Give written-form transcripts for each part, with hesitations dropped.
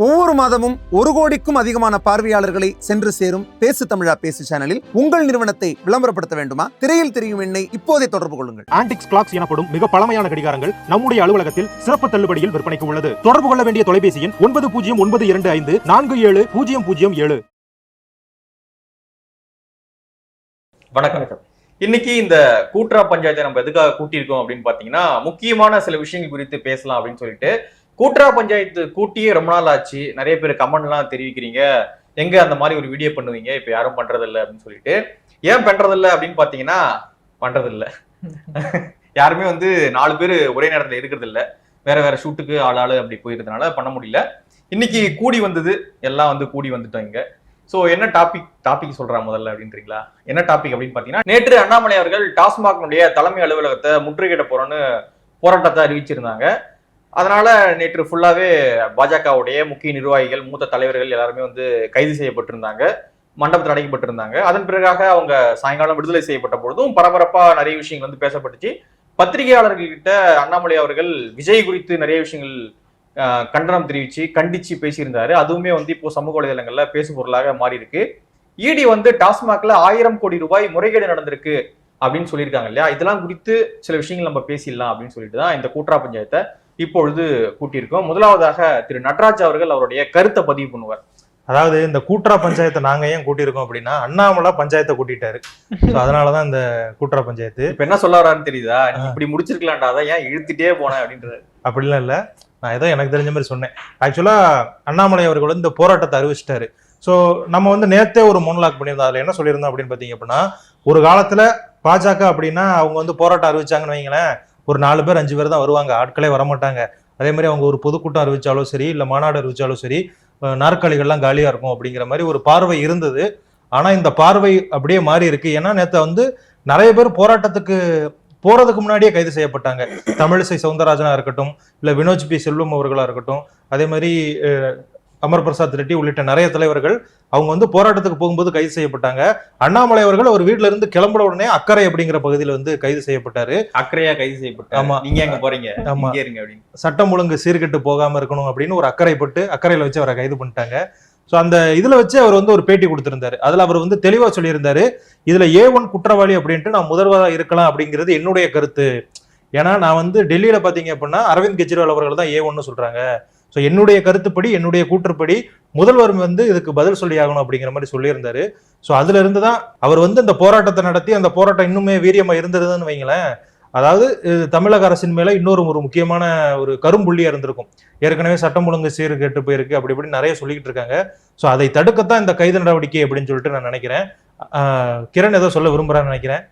ஒவ்வொரு மாதமும் 1 கோடிக்கும் அதிகமான பார்வையாளர்களை சென்று சேரும் பேசு தமிழா பேசு சேனலில் உங்கள் நிறுவனத்தை விளம்பரப்படுத்த வேண்டுமா? திரையில் தெரியும் எண்ணை இப்போதே தொடர்பு கொள்ளுங்கள். ஆன்டிக்ஸ் கிளாக்ஸ் எனப்படும் மிக பழமையான கடிகாரங்கள் நம்முடைய அலுவலகத்தில் சிறப்பு தள்ளுபடியில் விற்பனைக்கு உள்ளது. தொடர்பு கொள்ள வேண்டிய தொலைபேசி எண் 9092547007. வணக்கம். இன்னைக்கு இந்த கூட்டுறா பஞ்சாயத்தை நம்ம எதுக்காக கூட்டியிருக்கோம் அப்படின்னு பாத்தீங்கன்னா, முக்கியமான சில விஷயங்கள் குறித்து பேசலாம் அப்படின்னு சொல்லிட்டு கூட்டுறா பஞ்சாயத்து கூட்டியே ரொம்ப நாள் ஆச்சு. நிறைய பேர் கமெண்ட்லாம் தெரிவிக்கிறீங்க, எங்க அந்த மாதிரி ஒரு வீடியோ பண்ணுவீங்க, இப்ப யாரும் பண்றதில்லை அப்படின்னு சொல்லிட்டு. ஏன் பண்றதில்லை அப்படின்னு பாத்தீங்கன்னா, பண்றதில்லை. யாருமே 4 பேர் ஒரே நேரத்துல இருக்கிறது இல்ல, வேற வேற ஷூட்டுக்கு ஆளு அப்படி போயிருந்தனால பண்ண முடியல. இன்னைக்கு கூடி வந்தது, எல்லாம் கூடி வந்துட்டோம் இங்க. சோ என்ன டாபிக் சொல்றா முதல்ல அப்படின்றீங்களா? என்ன டாபிக் அப்படின்னு பாத்தீங்கன்னா, நேற்று அண்ணாமலை அவர்கள் டாஸ்மாக்னுடைய தலைமை அலுவலகத்தை முற்றுகையிட போறோன்னு போராட்டத்தை அறிவிச்சிருந்தாங்க. அதனால நேற்று ஃபுல்லாவே பாஜகவுடைய முக்கிய நிர்வாகிகள், மூத்த தலைவர்கள் எல்லாருமே கைது செய்யப்பட்டிருந்தாங்க, மண்டபத்தில் அடைக்கப்பட்டிருந்தாங்க. அதன் பிறகாக அவங்க சாயங்காலம் விடுதலை செய்யப்பட்ட பொழுதும் பரபரப்பா நிறைய விஷயங்கள் பேசப்பட்டுச்சு. பத்திரிகையாளர்கள் கிட்ட அண்ணாமலை அவர்கள் விஜய் குறித்து நிறைய விஷயங்கள் கண்டனம் தெரிவிச்சு கண்டிச்சு பேசியிருந்தாரு. அதுவுமே இப்போ சமூக வலைதளங்கள்ல பேசு பொருளாக மாறி இருக்கு. இடி டாஸ்மாக்ல 1000 கோடி ரூபாய் முறைகேடு நடந்திருக்கு அப்படின்னு சொல்லியிருக்காங்க இல்லையா? இதெல்லாம் குறித்து சில விஷயங்கள் நம்ம பேசிடலாம் அப்படின்னு சொல்லிட்டு தான் இந்த கூட்டுறா பஞ்சாயத்தை இப்பொழுது கூட்டியிருக்கோம். முதலாவதாக திரு நடராஜ் அவர்கள் அவருடைய கருத்தை பதிவு பண்ணுவார். அதாவது இந்த கூட்டுறா பஞ்சாயத்தை நாங்க ஏன் கூட்டியிருக்கோம் அப்படின்னா, அண்ணாமலை பஞ்சாயத்தை கூட்டிட்டாரு. அதனாலதான் இந்த கூட்டுறா பஞ்சாயத்து. இப்ப என்ன சொல்ல வரான்னு தெரியுதா? இப்படி முடிச்சிருக்கலாம்டா, அதான் ஏன் இழுத்துட்டே போனேன் அப்படின்றது. அப்படிலாம் இல்ல, நான் ஏதோ எனக்கு தெரிஞ்ச மாதிரி சொன்னேன். ஆக்சுவலா அண்ணாமலை அவர்கள் இந்த போராட்டத்தை அறிவிச்சிட்டாரு. ஸோ நம்ம நேத்தே ஒரு மோனலாக் பண்ணியிருந்தோம். அதுல என்ன சொல்லியிருந்தோம் அப்படின்னு பாத்தீங்க அப்படின்னா, ஒரு காலத்துல பாஜக அப்படின்னா அவங்க போராட்டம் அறிவிச்சாங்கன்னு வைங்களேன், ஒரு 4 பேர் 5 பேர் தான் வருவாங்க, ஆட்களே வரமாட்டாங்க. அதே மாதிரி அவங்க ஒரு பொதுக்கூட்டம் அறிவிச்சாலும் சரி, இல்ல மாநாடு அறிவிச்சாலும் சரி, நாற்காலிகள்லாம் காலியா இருக்கும் அப்படிங்கிற மாதிரி ஒரு பார்வை இருந்தது. ஆனா இந்த பார்வை அப்படியே மாறி இருக்கு. ஏன்னா நேற்று நிறைய பேர் போராட்டத்துக்கு போறதுக்கு முன்னாடியே கைது செய்யப்பட்டாங்க. தமிழிசை சவுந்தரராஜனா இருக்கட்டும், இல்ல வினோஜ் பி செல்வம் அவர்களா இருக்கட்டும், அதே மாதிரி அமர் பிரசாத் ரெட்டி உள்ளிட்ட நிறைய தலைவர்கள் அவங்க போராட்டத்துக்கு போகும்போது கைது செய்யப்பட்டாங்க. அண்ணாமலை அவர்கள் ஒரு வீட்டுல இருந்து கிளம்புற உடனே அக்கறை அப்படிங்கிற பகுதியில கைது செய்யப்பட்டாரு. அக்கறையா கைது செய்யப்பட்டாரு. ஆமா, நீங்க எங்க போறீங்க? ஆமா, சட்டம் ஒழுங்கு சீர்கெட்டு போகாம இருக்கணும் அப்படின்னு ஒரு அக்கறைப்பட்டு அக்கறையில வச்சு அவரை கைது பண்ணிட்டாங்க. ஸோ அந்த இதுல வச்சு அவர் ஒரு பேட்டி கொடுத்திருந்தாரு. அதுல அவர் தெளிவா சொல்லியிருந்தாரு, இதுல A1 குற்றவாளி அப்படின்ட்டு நான் முதல்வரா இருக்கலாம் அப்படிங்கிறது என்னுடைய கருத்து. ஏன்னா நான் டெல்லியில பாத்தீங்க அப்படின்னா அரவிந்த் கெஜ்ரிவால் அவர்கள் தான் A1 சொல்றாங்க. ஸோ என்னுடைய கருத்துப்படி, என்னுடைய கூற்றுப்படி முதல்வர் இதுக்கு பதில் சொல்லி ஆகணும் அப்படிங்கிற மாதிரி சொல்லியிருந்தாரு. ஸோ அதுல இருந்துதான் அவர் இந்த போராட்டத்தை நடத்தி, அந்த போராட்டம் இன்னுமே வீரியமா இருந்ததுன்னு வைங்களேன், அதாவது தமிழக அரசின் மேல இன்னொரு முக்கியமான ஒரு கரும்புள்ளியா இருந்திருக்கும். ஏற்கனவே சட்டம் ஒழுங்கு சீர் கெட்டு போயிருக்கு, அப்படி இப்படி நிறைய சொல்லிக்கிட்டு இருக்காங்க. ஸோ அதை தடுக்கத்தான் இந்த கைது நடவடிக்கை அப்படின்னு சொல்லிட்டு நான் நினைக்கிறேன். கிரண் ஏதோ சொல்ல விரும்புறான்னு நினைக்கிறேன்.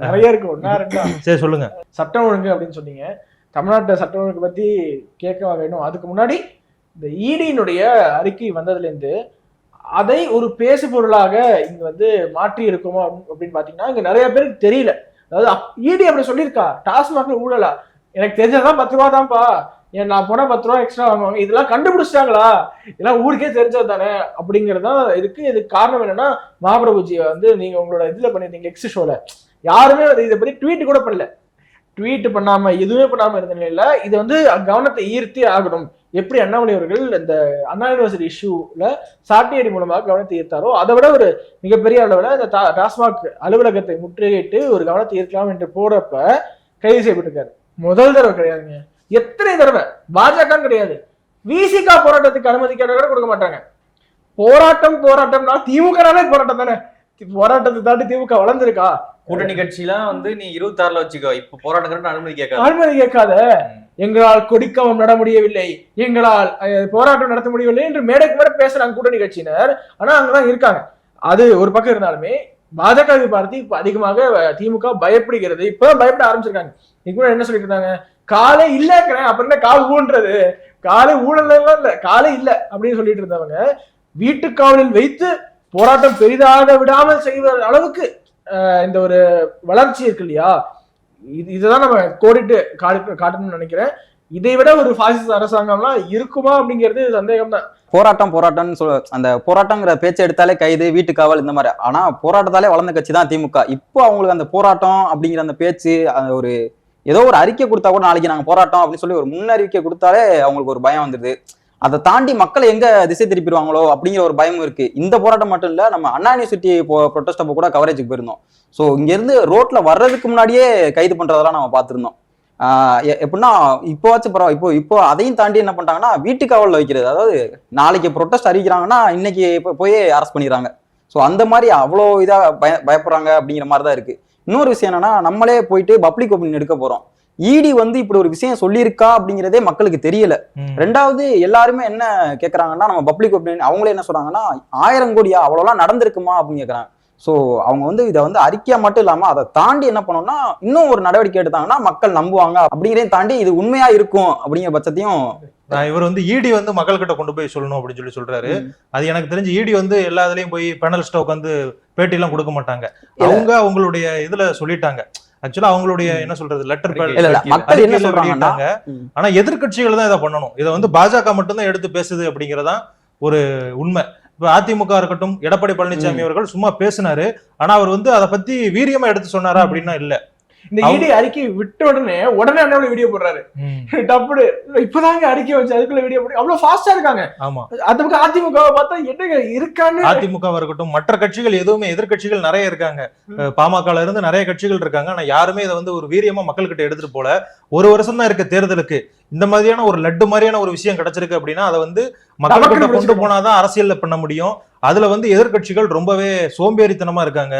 நிறைய இருக்கு. சரி சொல்லுங்க. சட்டம் ஒழுங்கு அப்படின்னு சொன்னீங்க, தமிழ்நாட்டு சட்டம் ஒழுங்கு பத்தி கேட்க வேணும். அதுக்கு முன்னாடி இந்த இடியினுடைய அறிக்கை வந்ததுலேருந்து அதை ஒரு பேசு பொருளாக இங்க மாற்றி இருக்குமோ அப்படின்னு பாத்தீங்கன்னா, இங்க நிறைய பேருக்கு தெரியல. அதாவது இடி அப்படி சொல்லியிருக்கா, டாஸ்மாக்ல ஊழலா? எனக்கு தெரிஞ்சதான் 10 ரூபா தான்ப்பா, ஏன் நான் போனா 10 ரூபா எக்ஸ்ட்ரா வாங்குவாங்க, இதெல்லாம் கண்டுபிடிச்சிட்டாங்களா? இதெல்லாம் ஊருக்கே தெரிஞ்சது தானே அப்படிங்கறதுதான் இருக்கு. இதுக்கு காரணம் என்னன்னா, மகாபிரபுஜி நீங்க உங்களோட இதுல பண்ணிருந்தீங்க எக்ஸ் ஷோல, யாருமே இதை பத்தி ட்வீட் கூட பண்ணல. ட்வீட் பண்ணாம எதுவுமே பண்ணாம இருந்த நிலையில இது கவனத்தை ஈர்த்தே ஆகணும். எப்படி அண்ணாமலை அவர்கள் இந்த அண்ணா யூனிவர்சிட்டி இஷ்யூல சாட்டியடி மூலமாக கவனத்தை ஈர்த்தாரோ, அதை விட ஒரு மிகப்பெரிய அளவுல இந்த டாஸ்மாக் அலுவலகத்தை முற்றுகையிட்டு ஒரு கவனத்தை ஈர்க்கலாம் என்று போறப்ப கைது செய்யப்பட்டிருக்காரு. முதல் தடவை கிடையாதுங்க, எத்தனை தடவை. பாஜக கிடையாது, விசிகா போராட்டத்துக்கு அனுமதிக்க கூட கொடுக்க மாட்டாங்க. போராட்டம்னா திமுகனாலே போராட்டம் தானே. போராட்டத்தை தாண்டி திமுக வளர்ந்துருக்கா? கூட்டணி கட்சியெல்லாம் நீ 26ல வச்சுக்கோ, இப்ப போராட்டம் அனுமதி கேட்காத. எங்களால் கொடிக்கம்பம் நட முடியவில்லை, எங்களால் போராட்டம் நடத்த முடியவில்லை என்று மேடைக்கு மேல பேசுறாங்க கூட்டணி கட்சியினர். ஆனா அங்கதான் இருக்காங்க. அது ஒரு பக்கம் இருந்தாலுமே பாஜகவை பார்த்து இப்ப அதிகமாக திமுக பயப்படுகிறது. இப்ப பயப்பட ஆரம்பிச்சிருக்காங்க. இப்ப என்ன சொல்லிட்டு இருந்தாங்க, காலே இல்லைங்கிறேன், அப்புறம் என்ன கால் ஊன்றது, காலை ஊழல் இல்ல, காலே இல்ல அப்படின்னு சொல்லிட்டு இருந்தவங்க வீட்டுக்காவலில் வைத்து போராட்டம் பெரிதாக விடாமல் செய்வ அளவுக்கு இந்த ஒரு வளர்ச்சி இருக்கு இல்லையா? இதுதான் நம்ம கோடிட்டு காட்டணும்னு நினைக்கிறேன். இதை விட ஒரு பாசிச அரசாங்கம்லாம் இருக்குமா அப்படிங்கிறது சந்தேகம் தான். போராட்டம்னு அந்த போராட்டங்கிற பேச்சு எடுத்தாலே கைது, வீட்டுக்காவல், இந்த மாதிரி. ஆனா போராட்டத்தாலே வளர்ந்த கட்சி தான் திமுக. இப்போ அவங்களுக்கு அந்த போராட்டம் அப்படிங்கிற அந்த பேச்சு, அந்த ஒரு ஏதோ ஒரு அறிக்கை கொடுத்தா கூட நாளைக்கு நாங்க போராட்டம் அப்படின்னு சொல்லி ஒரு முன்னறிக்கை கொடுத்தாலே அவங்களுக்கு ஒரு பயம் வந்துடுது. அதை தாண்டி மக்களை எங்க திசை திருப்பிடுவாங்களோ அப்படிங்கிற ஒரு பயமும் இருக்கு. இந்த போராட்டம் மட்டும் இல்ல, நம்ம அண்ணா யூனிவர்சிட்டி ப்ரொட்டஸ்ட் அப்போ கூட கவரேஜுக்கு போயிருந்தோம். ஸோ இங்க இருந்து ரோட்ல வர்றதுக்கு முன்னாடியே கைது பண்றதெல்லாம் நம்ம பார்த்திருந்தோம். எப்படின்னா இப்போவாச்சும் பரவாயில்ல, இப்போ அதையும் தாண்டி என்ன பண்ணிட்டாங்கன்னா வீட்டு காவலில் வைக்கிறது. அதாவது நாளைக்கு ப்ரொட்டஸ்ட் அறிவிக்கிறாங்கன்னா இன்னைக்கு போய் அரெஸ்ட் பண்ணிடுறாங்க. ஸோ அந்த மாதிரி அவ்வளோ இதா பயப்படுறாங்க அப்படிங்கிற மாதிரி தான் இருக்கு. இன்னொரு விஷயம் என்னன்னா, நம்மளே போயிட்டு பப்ளிக் ஒப்பீனியன் எடுக்க போறோம். இடி வந்து இப்படி ஒரு விஷயம் சொல்லியிருக்கா அப்படிங்கிறதே மக்களுக்கு தெரியல. ரெண்டாவது எல்லாருமே என்ன கேட்கறாங்கன்னா, நம்ம பப்ளிக் ஒப்பீனியன் அவங்களே என்ன சொல்றாங்கன்னா 1000 கோடியா அவ்வளோலாம் நடந்திருக்குமா அப்படின்னு கேட்கறாங்க. ஸோ அவங்க வந்து இதை வந்து அறிக்கையா மட்டும் இல்லாம அதை தாண்டி என்ன பண்ணோம்னா இன்னும் ஒரு நடவடிக்கை எடுத்தாங்கன்னா மக்கள் நம்புவாங்க. அப்படிங்கிறதையும் தாண்டி இது உண்மையா இருக்கும் அப்படிங்கிற பட்சத்தையும் இவர் வந்து இடி வந்து மக்கள்கிட்ட கொண்டு போய் சொல்லணும் அப்படின்னு சொல்றாரு. அது எனக்கு தெரிஞ்சு இடி வந்து எல்லா இதுலயும் போய் பேனலிஸ்ட உட்காந்து பேட்டி எல்லாம் கொடுக்க மாட்டாங்க. அவங்க அவங்களுடைய இதுல சொல்லிட்டாங்க. ஆக்சுவலா அவங்களுடைய என்ன சொல்றது லெட்டர் மக்கள் என்ன சொல்றாங்க. ஆனா எதிர்கட்சிகள் தான் இதை பண்ணணும். இதை வந்து பாஜக மட்டும்தான் எடுத்து பேசுது அப்படிங்கறதான் ஒரு உண்மை. இப்ப அதிமுக இருக்கட்டும், எடப்பாடி பழனிசாமி அவர்கள் சும்மா பேசினாரு. ஆனா அவர் வந்து அதை பத்தி வீரியமா எடுத்து சொன்னாரா அப்படின்னா இல்ல. இந்த இடி அறிக்கை விட்ட உடனே அண்ணாவோட வீடியோ போடுறாரு. டப்புடு இப்பதாங்க அறிக்கை வச்சு அதுக்குள்ள வீடியோ போட்டு அவ்வளவு ஃபாஸ்டா இருக்காங்க. ஆமா, அதுக்கு அதிமுக பார்த்தா என்ன இருக்கான்னு. அதிமுக இருக்கட்டும், மற்ற கட்சிகள் எதுவுமே எதிர்கட்சிகள் நிறைய இருக்காங்க. பாமக இருந்து நிறைய கட்சிகள் இருக்காங்க. ஆனா யாருமே இதை வந்து ஒரு வீரியமா மக்கள்கிட்ட எடுத்துட்டு போல. ஒரு வருஷம் தான் இருக்கு தேர்தலுக்கு. இந்த மாதிரியான ஒரு லட்டு மாதிரியான ஒரு விஷயம் கிடைச்சிருக்கு அப்படின்னா அதை வந்து மக்கள்கிட்ட கொண்டு போனாதான் அரசியல்ல பண்ண முடியும். அதுல வந்து எதிர்கட்சிகள் ரொம்பவே சோம்பேறித்தனமா இருக்காங்க.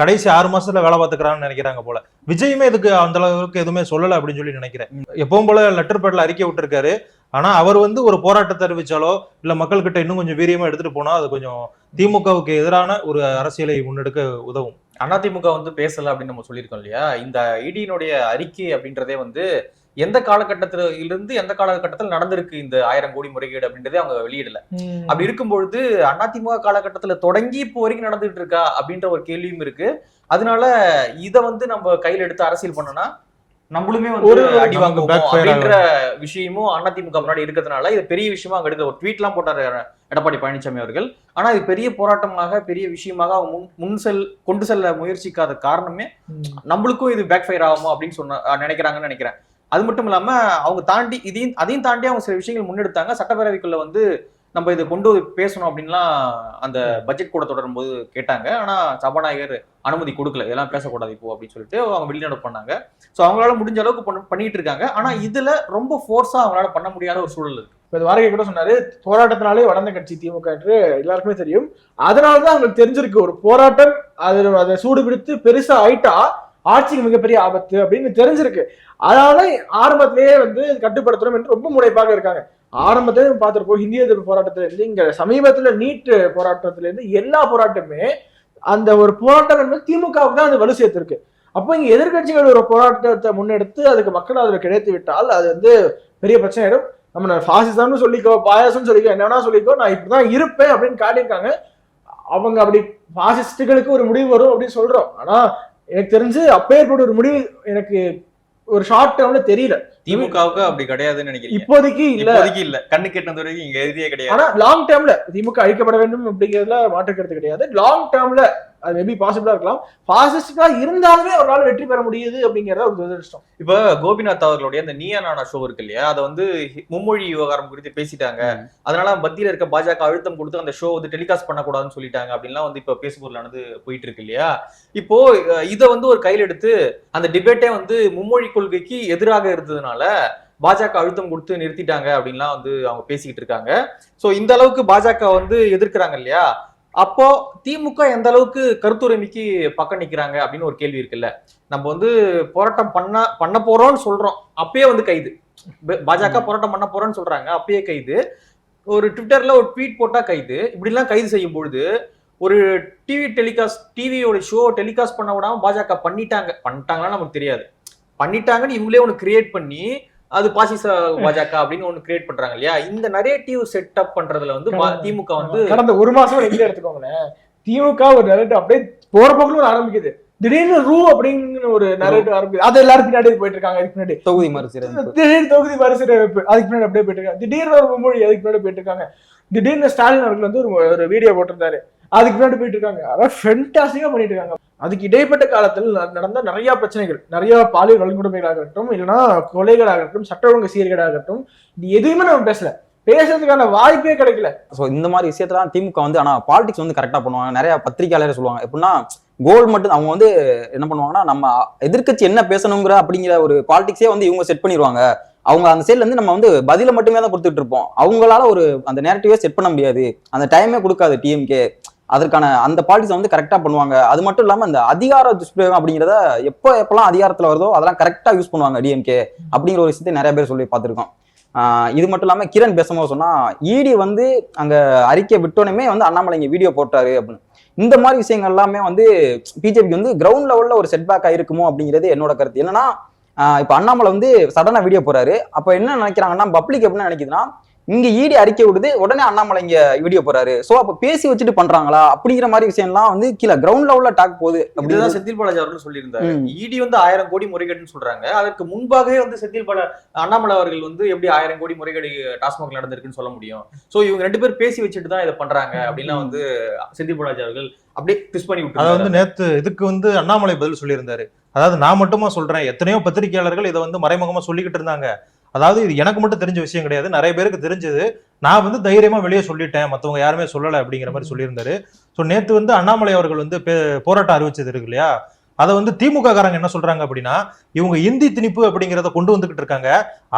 கடைசி 6 மாசத்துல வேலை பார்த்துக்கிறான்னு நினைக்கிறாங்க போல. விஜயுமே இதுக்கு அந்த அளவுக்கு எதுவுமே சொல்லல அப்படின்னு சொல்லி நினைக்கிறேன். எப்பவும் போல லெட்டர் பேட்ல அறிக்கை விட்டுருக்காரு. ஆனா அவர் வந்து ஒரு போராட்டத்தை அறிவிச்சாலோ இல்ல மக்கள்கிட்ட இன்னும் கொஞ்சம் வீரியமா எடுத்துட்டு போனா அது கொஞ்சம் திமுகவுக்கு எதிரான ஒரு அரசியலை முன்னெடுக்க உதவும். அதிமுக வந்து பேசல அப்படின்னு நம்ம சொல்லியிருக்கோம் இல்லையா. இந்த இடியினுடைய அறிக்கை அப்படின்றதே வந்து எந்த காலகட்டத்திலிருந்து எந்த காலகட்டத்தில் நடந்திருக்கு இந்த 1000 கோடி முறைகேடு அப்படின்றதே அவங்க வெளியிடல. அப்படி இருக்கும்பொழுது அதிமுக காலகட்டத்துல தொடங்கி இப்போ வரைக்கும் நடந்துட்டு இருக்கா அப்படின்ற ஒரு கேள்வியும் இருக்கு. அதனால இத வந்து நம்ம கையில எடுத்து அரசியல் பண்ணோம்னா நம்மளுமே வந்து அடி வாங்குவோம் அப்படின்ற விஷயமும் அதிமுக முன்னாடி இருக்கிறதுனால இது பெரிய விஷயமா அங்க எடுக்க ஒரு ட்வீட் எல்லாம் போட்டாரு எடப்பாடி பழனிசாமி அவர்கள். ஆனா இது பெரிய போராட்டமாக பெரிய விஷயமாக அவங்க கொண்டு செல்ல முயற்சிக்காத காரணமே நம்மளுக்கும் இது பேக் ஃபயர் ஆகுமோ அப்படின்னு நினைக்கிறாங்கன்னு நினைக்கிறேன். அது மட்டும் இல்லாம அவங்க தாண்டி அதையும் தாண்டி அவங்க சில விஷயங்கள் முன்னெடுத்தாங்க. சட்டப்பேரவைக்குள்ள வந்து நம்ம இதை கொண்டு பேசணும் அப்படின்லாம் அந்த பட்ஜெட் கூட தொடரும் போது கேட்டாங்க. ஆனா சபாநாயகர் அனுமதி கொடுக்கல, இதெல்லாம் பேசக்கூடாது இப்போ அப்படின்னு சொல்லிட்டு அவங்க வெளிநடப்பு பண்ணாங்க. ஸோ அவங்களால முடிஞ்ச அளவுக்கு பண்ணிட்டு இருக்காங்க. ஆனா இதுல ரொம்ப ஃபோர்ஸா அவங்களால பண்ண முடியாத ஒரு சூழல் இருக்கு. இப்ப வாரகை கூட சொன்னாரு, போராட்டத்தினாலே வளர்ந்த கட்சி திமுக என்று எல்லாருக்குமே தெரியும். அதனாலதான் அவங்களுக்கு தெரிஞ்சிருக்கு ஒரு போராட்டம் அதை சூடு பிடித்து பெருசா ஆயிட்டா ஆட்சிக்கு மிகப்பெரிய ஆபத்து அப்படின்னு தெரிஞ்சிருக்கு. அதனால ஆரம்பத்திலேயே வந்து கட்டுப்படுத்தணும் என்று ரொம்ப முனைப்பாக இருக்காங்க. ஆரம்பத்திலே பார்த்திருப்போம், இந்திய எதிர்ப்பு போராட்டத்துல இருந்து இங்க சமீபத்துல நீட் போராட்டத்துல இருந்து எல்லா போராட்டமே அந்த ஒரு போராட்டம் என்பது திமுகவுக்கு தான் அது வலு சேர்த்திருக்கு. அப்போ இங்க எதிர்கட்சிகள் ஒரு போராட்டத்தை முன்னெடுத்து அதுக்கு மக்கள் அதில் கிடைத்து விட்டால் அது வந்து பெரிய பிரச்சனை ஆயிடும். நம்ம பாசிசம்னு சொல்லிக்கோ, பாயாசம்னு சொல்லிக்கோ, என்னன்னா சொல்லிக்கோ, நான் இப்படிதான் இருப்பேன் அப்படின்னு காட்டியிருக்காங்க. அவங்க அப்படி பாசிஸ்டுகளுக்கு ஒரு முடிவு வரும் அப்படின்னு சொல்றோம். ஆனா எனக்கு தெரிஞ்சு அப்பேற்பட்ட ஒரு முடிவு எனக்கு ஒரு ஷார்ட் டேர்ம்ல தெரியல. திமுகவுக்கு அப்படி கிடையாதுன்னு நினைக்கிறேன். இப்போதைக்கு இல்ல, கண்ணு கெட்டது வரைக்கும் இங்க எழுதியே கிடையாது. ஆனா லாங் டேர்ம்ல திமுக அழிக்கப்பட வேண்டும் அப்படிங்கிறதுல மாற்றுக்கிறது கிடையாது. லாங் டேர்ம்ல அது மேபி பாசிபிளா இருக்கலாம். பாசிஸ்டா இருந்தாலுமே ஒரு நாள் வெற்றி பெற முடியுது அப்படிங்கறத ஒரு துரதிருஷ்டம். இப்ப கோபிநாத் அவர்களுடைய அந்த நீயா நானா ஷோ இருக்கு இல்லையா, அதை வந்து மும்மொழி விவகாரம் குறித்து பேசிட்டாங்க. அதனால மத்தியில இருக்க பாஜக அழுத்தம் கொடுத்து அந்த ஷோ வந்து டெலிகாஸ்ட் பண்ணக்கூடாதுன்னு சொல்லிட்டாங்க அப்படின்லாம் வந்து இப்ப பேசுபொருளானது போயிட்டு இருக்கு இல்லையா. இப்போ இதை வந்து ஒரு கையில் எடுத்து அந்த டிபேட்டே வந்து மும்மொழி கொள்கைக்கு எதிராக இருந்ததுனால பாஜக அழுத்தம் கொடுத்து நிறுத்திட்டாங்க அப்படின்லாம் வந்து அவங்க பேசிக்கிட்டு இருக்காங்க. சோ இந்த அளவுக்கு பாஜக வந்து எதிர்க்கிறாங்க இல்லையா. அப்போ திமுக எந்த அளவுக்கு கருத்துரிமைக்கு பக்கம் நிக்கிறாங்க அப்படின்னு ஒரு கேள்வி இருக்குல்ல. நம்ம வந்து போராட்டம் பண்ண போறோம்னு சொல்றோம், அப்பயே வந்து கைது. பாஜக போராட்டம் பண்ண போறோம்னு சொல்றாங்க, அப்பயே கைது. ஒரு ட்விட்டர்ல ஒரு ட்வீட் போட்டா கைது. இப்படி எல்லாம் கைது செய்யும் பொழுது ஒரு டிவியோட ஷோ டெலிகாஸ்ட் பண்ண விடாம பாஜக பண்ணிட்டாங்களா நமக்கு தெரியாது. பண்ணிட்டாங்கன்னு இவங்களே ஒன்று கிரியேட் பண்ணி அது பாசிச பாஜக அப்படின்னு ஒண்ணு கிரியேட் பண்றாங்க இல்லையா. இந்த நரேட்டிவ் செட்டப் பண்றதுல வந்து திமுக வந்து கடந்த ஒரு மாசம் எங்க எடுத்துக்கோங்களேன், திமுக ஒரு நரேட்டிவ் அப்படியே போற போக்குல ஆரம்பிக்குது. திடீர்னு அப்படின்னு ஒரு நரேட்டிவ் ஆரம்பிக்குது. அது எல்லாரும் பின்னாடி போயிட்டு இருக்காங்க. அதுக்கு பின்னாடி தொகுதி மறுசீரமைப்பு, திடீர்னு தொகுதி மறுசீரமைப்பு, அதுக்கு பின்னாடி அப்படியே போயிட்டு இருக்காங்க. திடீர்னு ஒரு மொழி, அதுக்கு பின்னாடி போயிட்டு இருக்காங்க. திடீர்னு ஸ்டாலின் அவர்கள் வந்து ஒரு வீடியோ போட்டிருந்தாரு, அதுக்கு பின்னாடி போயிட்டு இருக்காங்க. அதான் ஃபென்டாஸ்டிக்கா பண்ணிட்டு இருக்காங்க. அதுக்கு இடைப்பட்ட காலத்தில் நடந்த நிறைய பிரச்சனைகள், நிறைய பாலியல் வன்கொடுமைகளாகட்டும், இல்லைன்னா கொலைகளாகட்டும், சட்ட ஒழுங்கு சீர்கேடாகட்டும், இது எதுவுமே நம்ம பேசல. பேசுறதுக்கான வாய்ப்பே கிடைக்கல. ஸோ இந்த மாதிரி விஷயத்தெல்லாம் திமுக வந்து ஆனா பாலிடிக்ஸ் வந்து கரெக்டா பண்ணுவாங்க. நிறைய பத்திரிகையாளர் சொல்லுவாங்க எப்படின்னா கோல் மட்டும் அவங்க வந்து என்ன பண்ணுவாங்கன்னா நம்ம எதிர்க்கட்சி என்ன பேசணுங்கிற அப்படிங்கிற ஒரு பாலிடிக்ஸே வந்து இவங்க செட் பண்ணிடுவாங்க. அவங்க அந்த சைட்ல இருந்து நம்ம வந்து பதில மட்டுமே தான் கொடுத்துட்டு இருப்போம். அவங்களால ஒரு அந்த நேரட்டிவே செட் பண்ண முடியாது, அந்த டைமே கொடுக்காது டிஎம்கே. அதற்கான அந்த பாலிடிக்ஸ் வந்து கரெக்டா பண்ணுவாங்க. அது மட்டும் இல்லாம அந்த அதிகார துஷ்பிரயோகம் அப்படிங்கிறத எப்பெல்லாம் அதிகாரத்துல வருதோ அதெல்லாம் கரெக்டா யூஸ் பண்ணுவாங்க டிஎம்கே அப்படிங்கிற ஒரு விஷயத்தை நிறைய பேர் சொல்லி பார்த்திருக்கோம். இது மட்டும் இல்லாம கிரண் பேசும்போது சொன்னா இடி வந்து அங்க அறிக்கை விட்டோனே வந்து அண்ணாமலை இங்க வீடியோ போட்டாரு அப்படின்னு. இந்த மாதிரி விஷயங்கள் எல்லாமே வந்து பிஜேபிக்கு வந்து கிரவுண்ட் லெவல்ல ஒரு செட்பேக் ஆயிருக்குமோ அப்படிங்கிறது என்னோட கருத்து. என்னன்னா இப்ப அண்ணாமலை வந்து சடனா வீடியோ போறாரு. அப்ப என்ன நினைக்கிறாங்கன்னா பப்ளிக் எப்படின்னு நினைக்குதுன்னா இங்க இடி அறிக்கை விடுது உடனே அண்ணாமலை இங்க வீடியோ போறாரு, சோ அப்ப பேசி வச்சுட்டு பண்றாங்களா அப்படிங்கிற மாதிரி விஷயம் எல்லாம் வந்து கீழே கிரவுண்ட் லெவல்ல டாக் போகுது. அப்படிதான் செந்தில் பாலாஜி அவர்கள் சொல்லியிருந்தாரு. இடி வந்து 1000 கோடி முறைகேடுன்னு சொல்றாங்க. அதற்கு முன்பாகவே வந்து அண்ணாமலை அவர்கள் வந்து எப்படி 1000 கோடி முறைகேடு டாஸ்மாக் நடந்திருக்குன்னு சொல்ல முடியும். சோ இவங்க 2 பேர் பேசி வச்சுட்டு தான் இதை பண்றாங்க அப்படின்னா வந்து செந்தில் பாலாஜி அவர்கள் அப்படியே ட்விஸ்ட் பண்ணி விட்டு. அதாவது வந்து நேத்து இதுக்கு வந்து அண்ணாமலை பதில் சொல்லியிருந்தாரு. அதாவது நான் மட்டுமா சொல்றேன், எத்தனையோ பத்திரிகையாளர்கள் இதை வந்து மறைமுகமா சொல்லிக்கிட்டு இருந்தாங்க. அதாவது இது எனக்கு மட்டும் தெரிஞ்ச விஷயம் கிடையாது, நிறைய பேருக்கு தெரிஞ்சது. நான் வந்து தைரியமா வெளியே சொல்லிட்டேன், மற்றவங்க யாருமே சொல்லலை அப்படிங்கிற மாதிரி சொல்லியிருந்தாரு. ஸோ நேற்று வந்து அண்ணாமலை அவர்கள் வந்து போராட்டம் அறிவிச்சது இருக்கு இல்லையா, அதை வந்து திமுக காரங்க என்ன சொல்றாங்க அப்படின்னா இவங்க இந்தி திணிப்பு அப்படிங்கிறத கொண்டு வந்துகிட்டு இருக்காங்க.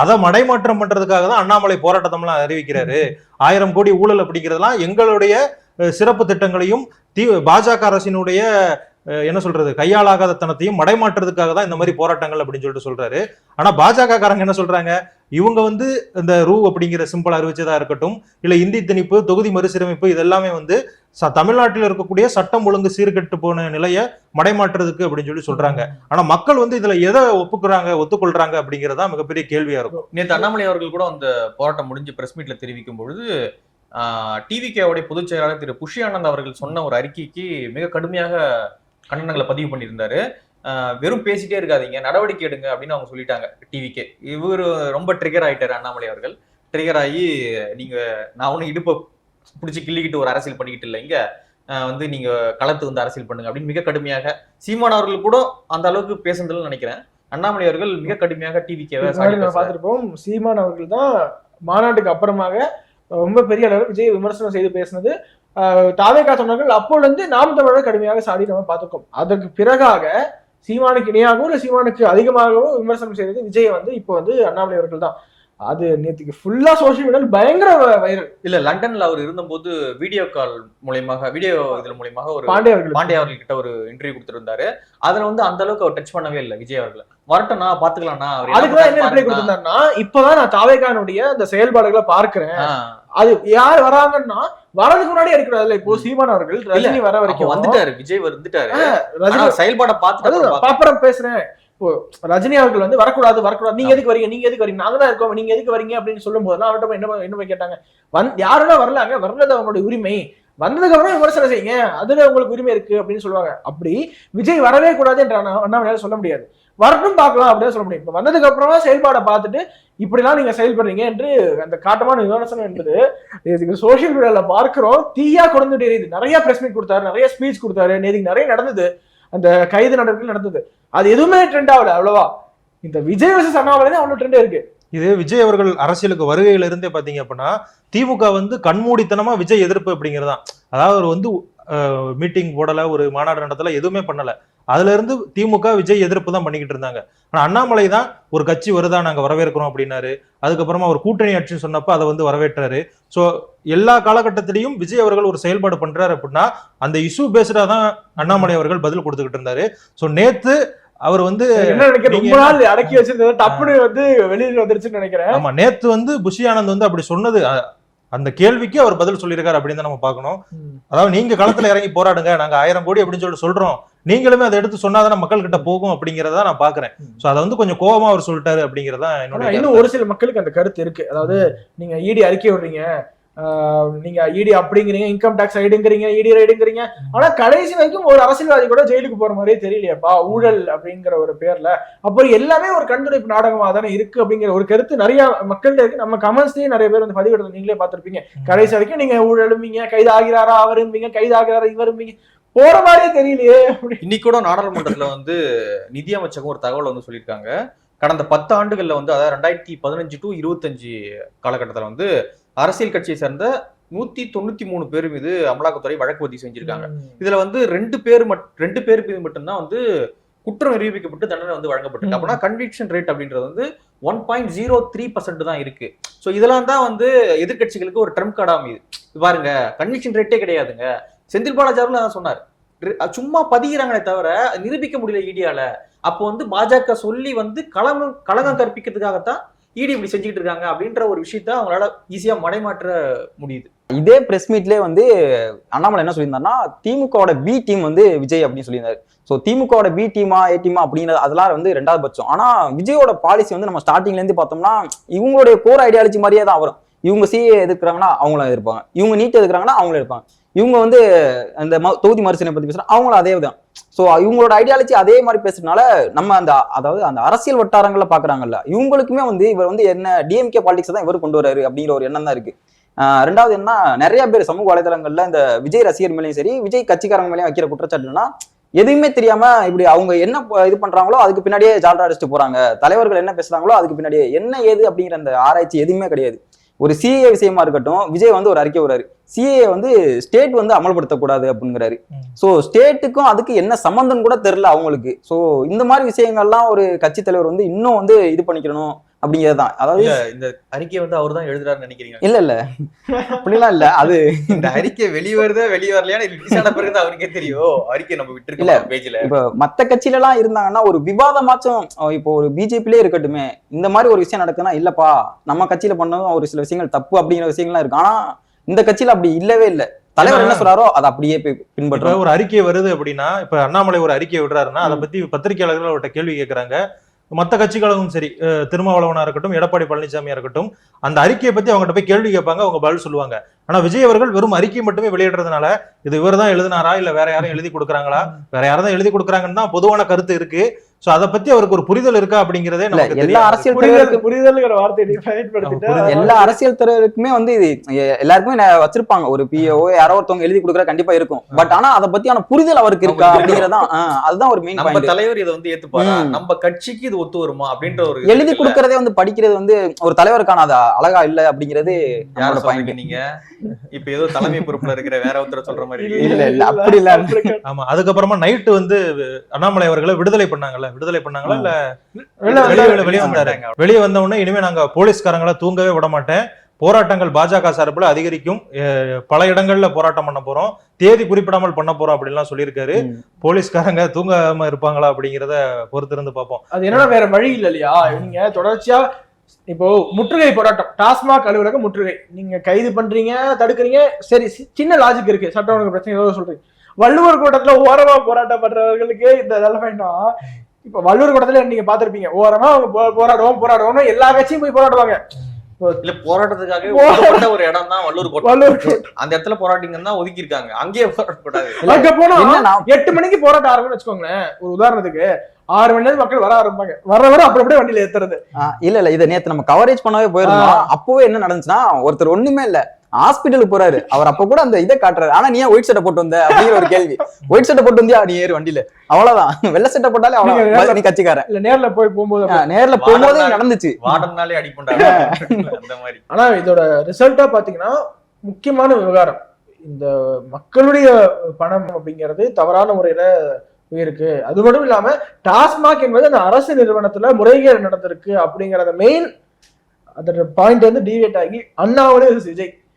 அதை மடைமாற்றம் பண்றதுக்காக தான் அண்ணாமலை போராட்டத்தம்லாம் அறிவிக்கிறாரு. 1000 கோடி ஊழல் அப்படிங்கிறதுலாம் எங்களுடைய சிறப்பு திட்டங்களையும் பாஜக அரசினுடைய என்ன சொல்றது கையாளாகாத தனத்தையும் மடைமாற்றுறதுக்காக தான் இந்த மாதிரி போராட்டங்கள் அப்படின்னு சொல்லிட்டு சொல்றாரு. ஆனா பாஜக காரங்க என்ன சொல்றாங்க, இவங்க வந்து இந்த ரூ அப்படிங்கிற சிம்பிள் அறிவிச்சதா இருக்கட்டும், இல்ல இந்தி திணிப்பு, தொகுதி மறுசீரமைப்பு, இதெல்லாமே வந்து தமிழ்நாட்டில் இருக்கக்கூடிய சட்டம் ஒழுங்கு சீர்கெட்டு போன நிலையை மடைமாற்றுறதுக்கு அப்படின்னு சொல்லி சொல்றாங்க. ஆனா மக்கள் வந்து இதுல எதை ஒத்துக்கொள்றாங்க அப்படிங்கறதா மிகப்பெரிய கேள்வியா இருக்கும். நேற்று அண்ணாமலை அவர்கள் கூட அந்த போராட்டம் முடிஞ்சு பிரஸ் மீட்ல தெரிவிக்கும் பொழுது டிவிகேவுடைய பொதுச் செயலாளர் திரு புஷி ஆனந்த் அவர்கள் சொன்ன ஒரு அறிக்கைக்கு மிக கடுமையாக கண்டனங்களை பதிவு பண்ணியிருந்தாரு. வெறும் பேசிட்டே இருக்காதீங்க, நடவடிக்கை எடுங்க அப்படின்னு அவங்க சொல்லிட்டாங்க டிவிகே. இவரு ரொம்ப ட்ரிகர் ஆயிட்டாரு அண்ணாமலை அவர்கள். ட்ரிகர் ஆகி நீங்க நான் ஒன்னும் இடுப்பை பிடிச்சி கிள்ளிக்கிட்டு ஒரு அரசியல் பண்ணிக்கிட்டு இல்லை, இங்க வந்து நீங்க களத்து வந்து அரசியல் பண்ணுங்க அப்படின்னு மிக கடுமையாக சீமான் அவர்கள் கூட அந்த அளவுக்கு பேசுனதுன்னு நினைக்கிறேன். அண்ணாமலை அவர்கள் மிக கடுமையாக டிவிகேவை பார்த்திருப்போம். சீமான் அவர்கள் தான் மாநாட்டுக்கு அப்புறமாக ரொம்ப பெரிய அளவில் விஜய் விமர்சனம் செய்து பேசினது. தாவேகா சொன்னார்கள் அப்போல இருந்து நாம் தமிழர் கடுமையாக சாடி நம்ம பார்த்துக்கோம். அதற்கு பிறகாக சீமானுக்கு இணையாகவும் இல்ல சீமானுக்கு அதிகமாகவும் விமர்சனம் செய்தது விஜய் வந்து இப்போ வந்து அண்ணாமலை அவர்கள் தான். அது நேற்றுக்கு ஃபுல்லா சோசியல் மீடியாவில் பயங்கர வைரல். இல்ல லண்டன்ல அவர் இருந்தபோது வீடியோ கால் மூலமாக இதன் மூலமாக ஒரு பாண்டே அவர்கள் கிட்ட ஒரு இன்டர்வியூ கொடுத்திருந்தாரு. அதுல வந்து அந்த அளவுக்கு அவர் டச் பண்ணவே இல்லை விஜய் அவர்களை. வரட்டும்னா பாத்துக்கலாம்னா அதுக்குதான் என்ன ரிப்ளை கொடுத்திருந்தாருன்னா இப்பதான் நான் தாவேகானுடைய அந்த செயல்பாடுகளை பார்க்கிறேன், அது யார் வராங்கன்னா வரதுக்கு முன்னாடி எடுக்கிறாரு. இப்போ சீமான் அவர்கள் ரஜினி வர வரைக்கும் வந்துட்டாரு, விஜய் வந்துட்டாரு, ரஜினி செயல்பாட பார்த்துட்டு பாப்பரம் பேசுறேன். இப்போ ரஜினி அவர்கள் வந்து வரக்கூடாது, நீங்க எதுக்கு வரீங்க, நாங்க தான் இருக்கோம், நீங்க எதுக்கு வரீங்க அப்படின்னு சொல்லும் போது அவர்கிட்ட என்ன கேட்டாங்க, யாரெல்லாம் வரலாங்க, வர்றது அவங்களுடைய உரிமை, வந்ததுக்கு அப்புறம் விமர்சனம் செய்யுங்க, அதுல உங்களுக்கு உரிமை இருக்கு அப்படின்னு சொல்லுவாங்க. அப்படி விஜய் வரவே கூடாது என்ற அண்ணாமலையால சொல்ல முடியாது, வரட்டும் பார்க்கலாம் அப்படின்னு சொல்ல முடியும். இப்ப வந்ததுக்கு அப்புறமா செயல்பாடை பார்த்துட்டு இப்படிலாம் நீங்க செயல்படுறீங்க என்று அந்த காட்டமான விமர்சனம் என்பது இதுக்கு சோசியல் மீடியால பார்க்கிறோம். தீயா கொடுத்துட்டு எரியுது. நிறைய பிரஸ் மீட் கொடுத்தாரு, நிறைய ஸ்பீச் கொடுத்தாரு, நேற்றுக்கு நிறைய நடந்தது, அந்த கைது நடவடிக்கை நடந்தது. அது எதுவுமே ட்ரெண்ட் ஆகல அவ்வளவா. இந்த விஜய் வர்சஸ் அண்ணாமலை தான் அவ்வளவு ட்ரெண்ட் இருக்கு. இது விஜய் அவர்கள் அரசியலுக்கு வருகையில இருந்தே பாத்தீங்க அப்படின்னா திமுக வந்து கண்மூடித்தனமா விஜய் எதிர்ப்பு அப்படிங்கிறதான். அதாவது அவர் வந்து மீட்டிங் போடல, ஒரு மாநாடு நடத்தல, எதுவுமே பண்ணல. அதுல இருந்து திமுக விஜய் எதிர்ப்பு தான் பண்ணிக்கிட்டு இருந்தாங்க. ஆனா அண்ணாமலை தான் ஒரு கட்சி வருதா நாங்க வரவேற்கிறோம் அப்படின்னாரு. அதுக்கப்புறமா ஒரு கூட்டணி ஆட்சின்னு சொன்னப்ப அதை வந்து வரவேற்றாரு. சோ எல்லா காலகட்டத்திலையும் விஜய் அவர்கள் ஒரு செயல்பாடு பண்றாரு அப்படின்னா அந்த இஷ்யூ பேஸ்டா தான் அண்ணாமலை அவர்கள் பதில் கொடுத்துக்கிட்டு இருந்தாரு. சோ நேத்து அவர் வந்து என்ன நினைக்கிறேன், ரொம்ப நாள் அடக்கி வச்சிருந்தது டப்புனு வந்து வெளியில வந்துருச்சுன்னு நினைக்கிறேன். ஆமா, நேத்து வந்து புஷி ஆனந்த் வந்து அப்படி சொன்னது, அந்த கேள்விக்கு அவர் பதில் சொல்லியிருக்காரு அப்படின்னு தான் நம்ம பார்க்கணும். அதாவது நீங்க களத்துல இறங்கி போராடுங்க, நாங்க 1000 கோடி அப்படின்னு சொல்லிட்டு சொல்றோம், நீங்களுமே அதை எடுத்து சொன்னாதானே மக்கள் கிட்ட போகும் அப்படிங்கறத நான் பாக்குறேன். சோ அதை வந்து கொஞ்சம் கோபமா அவர் சொல்லிட்டாரு அப்படிங்கறதா என்னோட. இன்னும் ஒரு சில மக்களுக்கு அந்த கருத்து இருக்கு. அதாவது நீங்க இடி அறிக்கை விடுறீங்க, நீங்க இடி அப்படிங்கிறீங்க, இன்கம் டாக்ஸ் ரைடுங்கிறீங்க, இடி ரைடுங்கிறீங்க, ஆனா கடைசி வரைக்கும் ஒரு அரசியல்வாதி கூட ஜெயிலுக்கு போற மாதிரியே தெரியலையாப்பா ஊழல் அப்படிங்கிற ஒரு பேர்ல. அப்புறம் எல்லாமே ஒரு கண்துடைப்பு நாடகமா தானே இருக்கு அப்படிங்கிற ஒரு கருத்து நிறைய மக்கள்கிட்ட இருக்கு. நம்ம கமெண்ட்ஸ்லயும் நிறைய பேர் வந்து பதிவிடுறது நீங்களே பார்த்திருப்பீங்க. கடைசி வரைக்கும் நீங்க ஊழலும்பீங்க, கைது ஆகிறாரா அவரும்பீங்க, கைது ஆகிறாரா இவரும்பீங்க, போற மாதிரியே தெரியலையே. இன்னைக்கு கூட நாடாளுமன்றத்துல வந்து நிதி அமைச்சகம் ஒரு தகவல் வந்து சொல்லியிருக்காங்க. கடந்த 10 ஆண்டுகள்ல வந்து, அதாவது 2015 to 25 காலகட்டத்தில் வந்து அரசியல் கட்சியை சேர்ந்த 193 பேர் மீது அமலாக்கத்துறை வழக்கு பதிவு செஞ்சிருக்காங்க. இதுல வந்து 2 பேர் மீது மட்டும்தான் வந்து குற்றம் நிரூபிக்கப்பட்டு தண்டனை வந்து வழங்கப்பட்டிருக்கு. அப்படின்னா கன்விக்ஷன் ரேட் அப்படின்றது வந்து 1.03% தான் இருக்கு. ஸோ இதெல்லாம் தான் வந்து எதிர்கட்சிகளுக்கு ஒரு ட்ரம்ப் கார்டா அமையுது. பாருங்க, கன்விக்ஷன் ரேட்டே கிடையாதுங்க. செந்தில் பாலாஜி அவர்கள் அதான் சொன்னார். சும்மா பதிகிறாங்களே தவிர நிரூபிக்க முடியல ஈடியால. அப்போ வந்து பாஜக சொல்லி வந்து களங்கம் கற்பிக்கிறதுக்காகத்தான் ஈடி இப்படி செஞ்சுட்டு இருக்காங்க அப்படின்ற ஒரு விஷயத்த அவங்களால ஈஸியா மடைமாற்ற முடியுது. இதே பிரஸ் மீட்லேயே வந்து அண்ணாமலை என்ன சொல்லியிருந்தாருன்னா, திமுகவோட பி டீம் வந்து விஜய் அப்படின்னு சொல்லியிருந்தாரு. ஸோ திமுகவோட பி டீமா ஏ டீமா அப்படிங்கிறது அதெல்லாம் வந்து 2வது பட்சம். ஆனா விஜயோட பாலிசி வந்து நம்ம ஸ்டார்டிங்ல இருந்து பார்த்தோம்னா இவங்களுடைய கோர் ஐடியாலஜி மாதிரியே தான் வரும். இவங்க சிஏ எதிர்க்கிறாங்கன்னா அவங்களும் இருப்பாங்க, இவங்க நீட் எதிர்க்கிறாங்கன்னா அவங்களும் இருப்பாங்க, இவங்க வந்து அந்த தொகுதி மறுசீலனை பத்தி பேசுறாங்க அவங்களும் அதே தான். ஸோ இவங்களோட ஐடியாலஜி அதே மாதிரி பேசுறதுனால நம்ம அதாவது அந்த அரசியல் வட்டாரங்கள்ல பாக்குறாங்கல்ல, இவங்களுக்குமே வந்து இவர் வந்து என்ன டிஎம்கே பாலிடிக்ஸ் தான் இவர் கொண்டு வராரு அப்படிங்கிற ஒரு எண்ணம் தான் இருக்கு. 2வது என்ன, நிறைய பேர் சமூக வலைதளங்கள்ல இந்த விஜய் ரசிகர் மேலேயும் சரி விஜய் கட்சிக்காரங்க மேலேயும் வைக்கிற குற்றச்சாட்டுன்னா, எதுவுமே தெரியாம இப்படி அவங்க என்ன இது பண்றாங்களோ அதுக்கு பின்னாடியே ஜால்ரா அடிச்சுட்டு போறாங்க, தலைவர்கள் என்ன பேசுறாங்களோ அதுக்கு பின்னாடியே என்ன ஏது அப்படிங்கிற அந்த ஆராய்ச்சி எதுவுமே கிடையாது. ஒரு சிஏ விஷயமா இருக்கட்டும், விஜய் வந்து ஒரு அறிக்கை வர்றாரு, சிஏ வந்து ஸ்டேட் வந்து அமல்படுத்தக்கூடாது அப்படிங்கிறாரு. ஸோ ஸ்டேட்டுக்கும் அதுக்கு என்ன சம்பந்தம் கூட தெரியல அவங்களுக்கு. ஸோ இந்த மாதிரி விஷயங்கள்லாம் ஒரு கட்சி தலைவர் வந்து இன்னும் வந்து இது பண்ணிக்கணும் அப்படிங்கிறதுதான். அதாவது இந்த அறிக்கையை வந்து அவர் தான் எழுதுறாருன்னு நினைக்கிறீங்க? இல்ல அப்படிலாம் இல்ல. அது இந்த அறிக்கை வெளியே வரலையான்னு ரிலீஸ் ஆன பிறகு அவருக்கே தெரியும் அறிக்கை நம்ம விட்டுருக்கோம் பேஜ்ல. இப்ப மத்த கட்சியில எல்லாம் இருந்தாங்கன்னா ஒரு விவாதமாச்சும், இப்போ ஒரு பிஜேபிலே இருக்கட்டுமே, இந்த மாதிரி ஒரு விஷயம் நடக்குன்னா இல்லப்பா நம்ம கட்சியில பண்ணதும் ஒரு சில விஷயங்கள் தப்பு அப்படிங்கிற விஷயங்கள்லாம் இருக்கு. ஆனா இந்த கட்சியில அப்படி இல்லவே இல்லை. தலைவர் என்ன சொல்றாரோ அதை அப்படியே பின்பற்ற ஒரு அறிக்கை வருது அப்படின்னா, இப்ப அண்ணாமலை ஒரு அறிக்கையை விடுறாருன்னா அதை பத்தி பத்திரிகையாளர்கள் அவர்கிட்ட கேள்வி கேட்கறாங்க. மற்ற கட்சிகளும் சரி, திருமாவளவனா இருக்கட்டும், எடப்பாடி பழனிசாமியா இருக்கட்டும், அந்த அறிக்கையை பத்தி அவங்ககிட்ட போய் கேள்வி கேட்பாங்க, அவங்க பதில் சொல்லுவாங்க. ஆனா விஜய் அவர்கள் வெறும் அறிக்கை மட்டுமே வெளியிடுறதுனால இது இவர் தான் எழுதினாரா இல்ல வேற யாரும் எழுதி கொடுக்குறாங்களா, வேற யாரும் தான் எழுதி கொடுக்குறாங்கன்னு தான் பொதுவான கருத்து இருக்கு. சோ அதை பத்தி அவருக்கு ஒரு புரிதல் இருக்கா அப்படிங்கறதே எல்லா அரசியல் புரிதல்ங்கிற வார்த்தையை பயன்படுத்திட்டு எல்லா அரசியல் தலைவருக்குமே வந்து இது எல்லாருக்குமே வச்சிருப்பாங்க. ஒரு பிஓ யாரோ ஒருத்தவங்க எழுதி கொடுக்குற கண்டிப்பா இருக்கும். பட் ஆனா அதை பத்தியான புரிதல் அவருக்கு இருக்கா அப்படிங்கறதான் அதுதான் ஒரு மெயின். நம்ம தலைவர் இதை வந்து ஏத்துப்பாரா, நம்ம கட்சிக்கு இது ஒத்து வருமா அப்படின்ற ஒரு எழுதி கொடுக்கறதே வந்து படிக்கிறது வந்து ஒரு தலைவருக்கான அது அழகா இல்ல அப்படிங்கிறது யாரோட பாயிண்ட். நீங்க இப்ப ஏதோ தலைமை பொறுப்புல இருக்கிற வேற ஒருத்தர் சொல்ற மாதிரி இல்ல அப்படி இல்ல. ஆமா, அதுக்கப்புறமா நைட்டு வந்து அண்ணாமலை அவர்களை விடுதலை பண்ணாங்களா இல்ல வெளியே வந்தாரு. வெளியே வந்த உடனே இனிமே நாங்க போலீஸ்காரங்களை தூங்கவே விட மாட்டேன், போராட்டங்கள் பாஜக சார்பில் அதிகரிக்கும், பல இடங்கள்ல போராட்டம் பண்ண போறோம், தேதி குறிப்பிடாமல் பண்ண போறோம் அப்படின்லாம் சொல்லியிருக்காரு. போலீஸ்காரங்க தூங்காம இருப்பாங்களா அப்படிங்கிறத பொறுத்திருந்து பார்ப்போம். அது என்னன்னா வேற வழி இல்ல இல்லையா. நீங்க தொடர்ச்சியா இப்போ முற்றுகை போராட்டம், டாஸ்மாக் அலுவலக முற்றுகை, நீங்க கைது பண்றீங்க, தடுக்கிறீங்க, சரி சின்ன லாஜிக் இருக்கு, சட்ட ஒழுங்கு பிரச்சனை ஏதோ சொல்றீங்க. வள்ளுவர் கூட்டத்துல ஓரமா போராட்டம் பண்றவர்களுக்கு இந்த நிலைமைன்னா, இப்ப வள்ளுவர் கூட்டத்துல நீங்க பாத்திருப்பீங்க, ஓரமா அவங்க போராடுவோம்னு எல்லா கட்சியும் போய் போராடுவாங்க. இல்ல போராட்டத்துக்காக ஒரு இடம் தான் வள்ளூர் கோட்டை. அந்த இடத்துல போராட்டிங்கன்னா ஒதுக்கி இருக்காங்க, அங்கேயே போராடக்கூடாது. அங்க போனா 8 மணிக்கு போராட்டம் ஆரம்பின்னு வச்சுக்கோங்களேன். ஒரு உதாரணத்துக்கு 6 மணி நேரம் மக்கள் வர ஆரம்பிப்பாங்க, வர அப்படி அப்படியே வண்டியில ஏத்துறது. இல்ல இதை நேத்து நம்ம கவரேஜ் பண்ணவே போயிருந்தோம். அப்பவே என்ன நடந்துச்சுன்னா, ஒருத்தர் ஒண்ணுமே இல்ல ஹாஸ்பிட்டலுக்கு போறாரு, அவர் அப்ப கூட அந்த இதை காட்டுறாரு, ஆனா நீ ஒயிட் சட்டை போட்டு வந்த அப்படிங்கிற ஒரு கேள்வி. ஒயிட் சட்டை போட்டு வந்தியா நீ ஏறு வண்டியில, அவ்வளவுதான். வெள்ளை சட்டை போட்டாலே அவ்வளவு நீ கட்சிக்காரன். இல்ல நேர்ல போகும்போதே நடந்துச்சு, வாடனாலே அடிப்பண்டாங்க அந்த மாதிரி. ஆனா இதோட ரிசல்ட்டா பாத்தீங்கன்னா முக்கியமான விவகாரம், இந்த மக்களுடைய பணம் அப்படிங்கிறது தவறான முறையில இருக்கு. அது மட்டும் இல்லாம டாஸ்மாக் என்பது அந்த அரசு நிறுவனத்துல முறைகேடு நடந்திருக்கு அப்படிங்கறத மெயின் அதோட பாயிண்ட் வந்து டிவேட் ஆகி அண்ணாமலை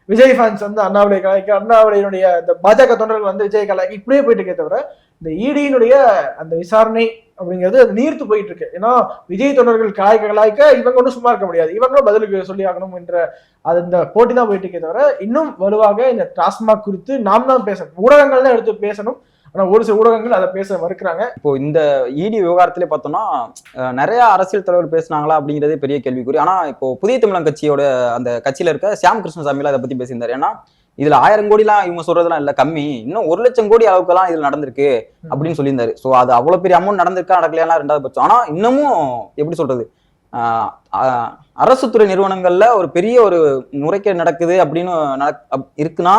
விஜய் ஃபேன்ஸ் வந்து அண்ணாமலை கலாய்க்க, அண்ணாமலையினுடைய இந்த பாஜக தொண்டர்கள் வந்து விஜய் கலாய்க்க, இப்படியே போயிட்டு இருக்கே தவிர இந்த இடியினுடைய அந்த விசாரணை அப்படிங்கிறது அது நீர்த்து போயிட்டு இருக்கு. ஏன்னா விஜய் தொண்டர்கள் கலாய்க்க இவங்க ஒன்றும் சும்மா இருக்க முடியாது, இவங்களும் பதிலுக்கு சொல்லி ஆகணும் என்ற அது இந்த போட்டி தான் போயிட்டு இருக்கே தவிர இன்னும் வலுவாக இந்த டாஸ்மாக் குறித்து நாம் தான் பேசணும், ஊடகங்கள் தான் எடுத்து பேசணும். ஆனா ஒரு சில ஊடகங்கள் அதை பேச மறுக்கிறாங்க. இப்போ இந்த இடி விவகாரத்திலே பார்த்தோம்னா நிறைய அரசியல் தலைவர் பேசினாங்களா அப்படிங்கிறதே பெரிய கேள்விக்குறி. ஆனா இப்போ புதிய தமிழகம் கட்சியோட அந்த கட்சியில இருக்க சியாம் கிருஷ்ணசாமிலாம் அதை பத்தி பேசியிருந்தாரு. ஏன்னா இதுல 1000 கோடிலாம் இவங்க சொல்றதுலாம் இல்ல, கம்மி, இன்னும் 1 லட்சம் கோடி அளவுக்குலாம் இதுல நடந்திருக்கு அப்படின்னு சொல்லியிருந்தாரு. ஸோ அது அவ்வளவு பெரிய அமௌண்ட் நடந்திருக்கா நடக்கலையா 2வது பட்சம். ஆனா இன்னமும் எப்படி சொல்றது, அரசு துறை நிறுவனங்கள்ல ஒரு பெரிய ஒரு முறைகேடு நடக்குது அப்படின்னு இருக்குன்னா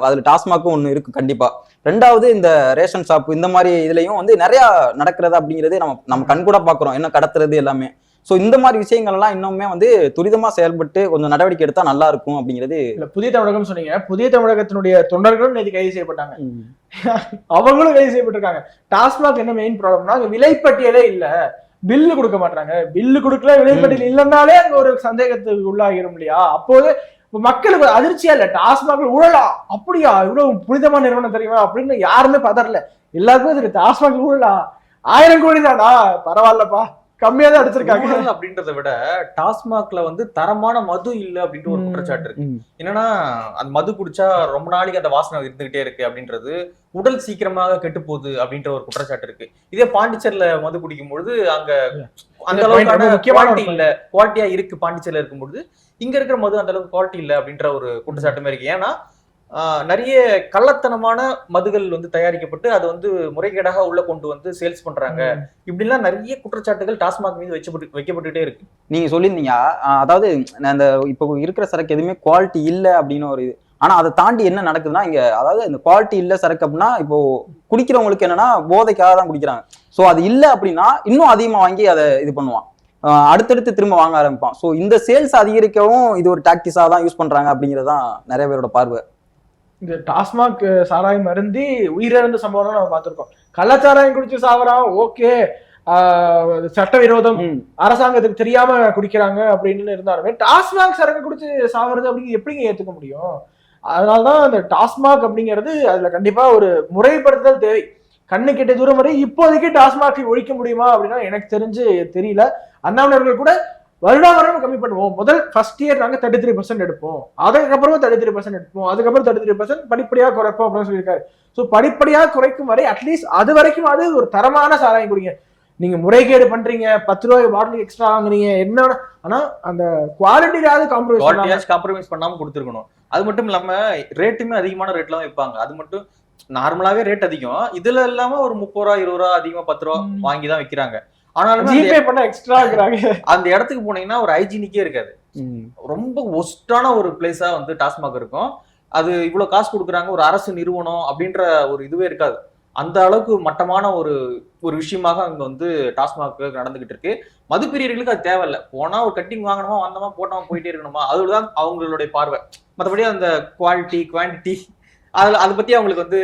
அதுல டாஸ்மாக்கும் ஒண்ணு இருக்கு கண்டிப்பா. 2வது இந்த ரேஷன் ஷாப் இந்த மாதிரி இதுலயும் வந்து நிறைய நடக்கிறது அப்படிங்கிறது நம்ம கண்கூட பாக்குறோம், என்ன கடத்துறது எல்லாமே. ஸோ இந்த மாதிரி விஷயங்கள் எல்லாம் இன்னுமே வந்து துரிதமா செயல்பட்டு கொஞ்சம் நடவடிக்கை எடுத்தா நல்லா இருக்கும் அப்படிங்கிறது. இல்ல, புதிய தமிழகம் சொன்னீங்க, புதிய தமிழகத்தினுடைய தொண்டர்களும் நேற்று கைது செய்யப்பட்டாங்க. அவங்களும் கைது செய்யப்பட்டிருக்காங்க. டாஸ்மாக் என்ன மெயின் ப்ராப்ளம்னா அங்க விலைப்பட்டியலே இல்ல, பில்லு கொடுக்க மாட்டாங்க. பில்லு கொடுக்கல, விலைப்பட்டியல் இல்லைன்னாலே அங்க ஒரு சந்தேகத்துக்கு உள்ளாகிரும் இல்லையா? அப்போது மக்களுக்கு அதிர்ச்சியா இல்ல, டாஸ்மாக் ஊழலா, அப்படியா, இவ்வளவு புனிதமான நிறுவனம் தெரியுமா அப்படின்னு யாருமே பதறல. எல்லாருக்குமே தெரியும் டாஸ்மாக் ஊழலா, 1000 கோடி தானா, பரவாயில்லப்பா, கம்மியா தான் அடிச்சிருக்காங்க அப்படின்றத விட டாஸ்மாக்ல வந்து தரமான மது இல்ல அப்படின்ற ஒரு குற்றச்சாட்டு இருக்கு. என்னன்னா அந்த மது குடிச்சா ரொம்ப நாளைக்கு அந்த வாசனை இருந்துகிட்டே இருக்கு அப்படின்றது, உடல் சீக்கிரமாக கெட்டு போகுது அப்படின்ற ஒரு குற்றச்சாட்டு இருக்கு. இதே பாண்டிச்சேரியில மது குடிக்கும் பொழுது அங்க அந்த அளவுக்கான குவாலிட்டி இல்ல, குவாலிட்டியா இருக்கு பாண்டிச்சேரியில இருக்கும்பொழுது இங்க இருக்கிற மது அந்த அளவுக்கு குவாலிட்டி இல்ல அப்படின்ற ஒரு குற்றச்சாட்டுமே இருக்கு. ஏன்னா நிறைய கள்ளத்தனமான மதுகள் வந்து தயாரிக்கப்பட்டு அது வந்து முறைகேடாக உள்ள கொண்டு வந்து சேல்ஸ் பண்றாங்க. இப்படிலாம் நிறைய குற்றச்சாட்டுகள் டாஸ்மாக் மீது வைக்கப்பட்டுட்டே இருக்கு. நீங்க சொல்லியிருந்தீங்க, அதாவது அந்த இப்போ இருக்கிற சரக்கு எதுவுமே குவாலிட்டி இல்லை அப்படின்னு ஒரு இது. ஆனா அதை தாண்டி என்ன நடக்குதுன்னா, இங்க அதாவது இந்த குவாலிட்டி இல்லை சரக்கு அப்படின்னா இப்போ குடிக்கிறவங்களுக்கு என்னன்னா போதைக்காக தான் குடிக்கிறாங்க. ஸோ அது இல்லை அப்படின்னா இன்னும் அதிகமா வாங்கி அதை இது பண்ணுவான், அடுத்தடுத்து திரும்ப வாங்க ஆரம்பிப்பான். ஸோ இந்த சேல்ஸ் அதிகரிக்கவும் இது ஒரு டாக்டிஸா தான் யூஸ் பண்றாங்க அப்படிங்கிறதான் நிறைய பேரோட பார்வை. இந்த டாஸ்மாக் சாராயம் அருந்தி உயிரிழந்த சம்பவம் நம்ம பார்த்திருக்கோம். கள்ளச்சாராயம் குடிச்சு சாவறான், ஓகே, சட்டவிரோதம், அரசாங்கத்துக்கு தெரியாம குடிக்கிறாங்க அப்படின்னு இருந்தாலுமே டாஸ்மாக் சரக்கு குடிச்சு சாவறது அப்படிங்கிறது எப்படிங்க ஏத்துக்க முடியும்? அதனாலதான் அந்த டாஸ்மாக் அப்படிங்கிறது அதுல கண்டிப்பா ஒரு முறைப்படுத்துதல் தேவை. கண்ணு கெட்ட தூரம் வரை இப்போதைக்கு டாஸ்மாகை ஒழிக்க முடியுமா அப்படின்னா எனக்கு தெரிஞ்சு தெரியல. அண்ணாமலர்கள் கூட வருடாவரம் கம்மி பண்ணுவோம், முதல் ஃபர்ஸ்ட் இயர் நாங்க 33% எடுப்போம், அதுக்கப்புறம் 33% எடுப்போம், அதுக்கப்புறம் 33% படிப்படியா குறைப்போம் அப்படின்னு சொல்லியிருக்காரு. ஸோ படிப்படியா குறைக்கும் வரை அட்லீஸ்ட் அது வரைக்கும் அது ஒரு தரமான சாராயம் குடிங்க. நீங்க முறைகேடு பண்றீங்க, 10 ரூபாய் பாட்டில் எக்ஸ்ட்ரா வாங்குறீங்க, என்ன, ஆனா அந்த குவாலிட்டியாவது காம்ப்ரமைஸ் பண்ணாம கொடுத்துருக்கணும். அது மட்டும் இல்லாம ரேட்டுமே அதிகமான ரேட்ல தான் வைப்பாங்க. அது மட்டும் நார்மலாவே ரேட் அதிகம், இதுல இல்லாம ஒரு 30 ரூபா 20 ரூபா அதிகமா 10 ரூபா வாங்கி தான் விற்கிறாங்க. ஆனாலும் அந்த இடத்துக்கு போனீங்கன்னா ஒரு ஹைஜீனிக்கே இருக்காது, ரொம்ப ஒஸ்டான ஒரு பிளேஸா வந்து டாஸ்மாக் இருக்கும். அது இவ்வளவு காசு கொடுக்குறாங்க, ஒரு அரசு நிறுவனம் அப்படின்ற ஒரு இதுவே இருக்காது. அந்த அளவுக்கு மட்டமான ஒரு விஷயமாக அங்க வந்து டாஸ்மாக் நடந்துகிட்டு இருக்கு. மதுப்பிரியர்களுக்கு அது தேவையில்லை, போனா ஒரு கட்டிங் வாங்கணுமா, வந்தோமா, போட்டோமா, போயிட்டே இருக்கணுமா, அதுதான் அவங்களுடைய பார்வை. மற்றபடி அந்த குவாலிட்டி குவான்டிட்டி அதை பத்தி அவங்களுக்கு வந்து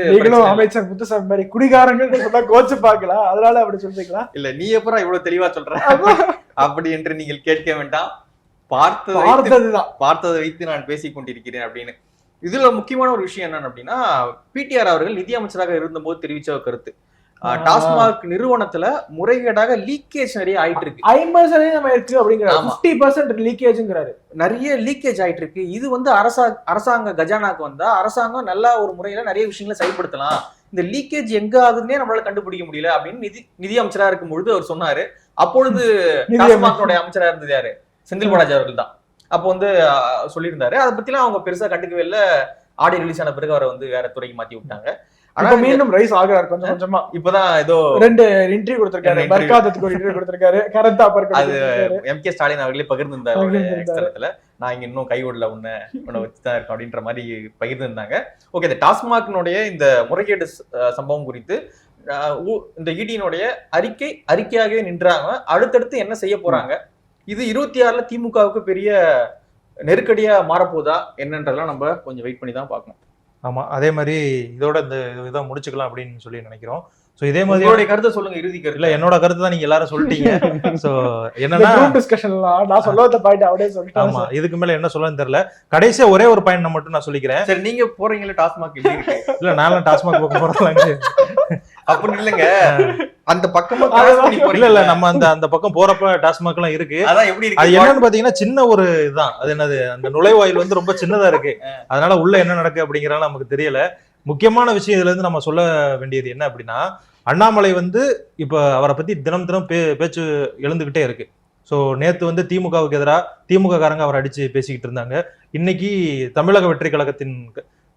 அமைச்சர் முத்துசாமி மாதிரி குடிகாரங்கள் சொன்னா கோச்சு பார்க்கலாம், அதனால அப்படி சொல்றீங்களா? இல்ல, நீ எப்பறம் இவ்வளவு தெளிவா சொல்ற அப்படி என்று நீங்கள் கேட்க வேண்டாம், பார்த்ததை வைத்து நான் பேசிக் கொண்டிருக்கிறேன் அப்படின்னு. இதுல முக்கியமான ஒரு விஷயம் என்னன்னு அப்படின்னா, பிடிஆர் அவர்கள் நிதி அமைச்சராக இருந்தபோது தெரிவிச்ச கருத்து, டாஸ்மாக் நிறுவனத்துல முறைகேடாக லீக்கேஜ் நிறைய ஆயிட்டு இருக்கு. 50% இருக்கு அப்படிங்கிறாரு, 50% லீக்கேஜ்ங்கிறாரு. நிறைய லீக்கேஜ் ஆயிட்டு இருக்கு. இது வந்து அரசாங்க கஜானாக்கு வந்தா அரசாங்கம் நல்ல ஒரு முறையில நிறைய விஷயங்களை செயல்படுத்தலாம். இந்த லீக்கேஜ் எங்க ஆகுதுன்னே நம்மளால கண்டுபிடிக்க முடியல அப்படின்னு நிதி அமைச்சரா இருக்கும் பொழுது அவர் சொன்னாரு. அப்பொழுது டாஸ்மாகோட அமைச்சரா இருந்தது யாரு? செந்தில் பாலாஜி அவர்கள் தான். அப்போ வந்து சொல்லியிருந்தாரு. அதை பத்திலாம் அவங்க பெருசா கண்டுக்கவே இல்லை. ஆடியோ ரிலீஸ் ஆன பிறகு அவரை வந்து வேற துறைக்கு மாத்தி விட்டாங்க. ஆனா மீண்டும் ரைஸ் ஆகுறாரு கொஞ்சம் கொஞ்சமா. இப்பதான் ஏதோ 2 இன்டர்வியூ கொடுத்திருக்காரு, பர்காதத்துக்கு ஒரு இன்டர்வியூ கொடுத்திருக்காரு, கரந்தா அது எம்.கே. ஸ்டாலின் அவர்களே பகிர்ந்திருந்தாரு. நான் இங்க இன்னும் கைவிடல, உன்னை வச்சுதான் இருக்கேன் அப்படின்ற மாதிரி பகிர்ந்திருந்தாங்க. ஓகே, இந்த டாஸ்மாகினுடைய இந்த முறைகேடு சம்பவம் குறித்து இந்த இடியினுடைய அறிக்கையாகவே நின்றாங்க. அடுத்தடுத்து என்ன செய்ய போறாங்க, இது 26ல திமுகவுக்கு பெரிய நெருக்கடியா மாறப்போதா என்னன்றதெல்லாம் நம்ம கொஞ்சம் வெயிட் பண்ணி தான் பார்க்கணும். ஆமா, அதே மாதிரி இதோட இந்த இதை முடிச்சுக்கலாம் அப்படின்னு சொல்லி நினைக்கிறோம். சோ இதே மாதிரி கருத்தை சொல்லுங்க, இறுதி கருத்து. இல்ல, என்னோட கருத்து தான் நீங்க எல்லாரும் சொல்லிட்டீங்க. சோ என்னன்னா நான் சொல்ல பாயிண்ட் அப்படியே சொல்லிட்டேன். ஆமா, இதுக்கு மேல என்ன சொல்லன்னு தெரியல. கடைசியா ஒரே ஒரு பாயிண்ட் மட்டும் நான் சொல்லிக்கிறேன். சரி, நீங்க போறீங்களா டாஸ்மாக்? இல்ல, நானும் டாஸ்மாக் போக போறேன் அப்படி இல்லங்க, அந்த பக்கமா இல்ல நம்ம அந்த பக்கம் போறப்ப டாஸ்மாக் எல்லாம் இருக்கு. அது என்னன்னு பாத்தீங்கன்னா சின்ன ஒரு இதுதான். அது என்னது, அந்த நுழைவாயில் வந்து ரொம்ப சின்னதா இருக்கு. அதனால உள்ள என்ன நடக்கு அப்படிங்கறத நமக்கு தெரியல. முக்கியமான விஷயம் இதுல இருந்து நம்ம சொல்ல வேண்டியது என்ன அப்படின்னா, அண்ணாமலை வந்து இப்ப அவரை பத்தி தினம் பேச்சு எழுந்துகிட்டே இருக்கு. ஸோ நேத்து வந்து திமுகவுக்கு எதிராக திமுக காரங்க அவரை அடிச்சு பேசிக்கிட்டு இருந்தாங்க. இன்னைக்கு தமிழக வெற்றி கழகத்தின்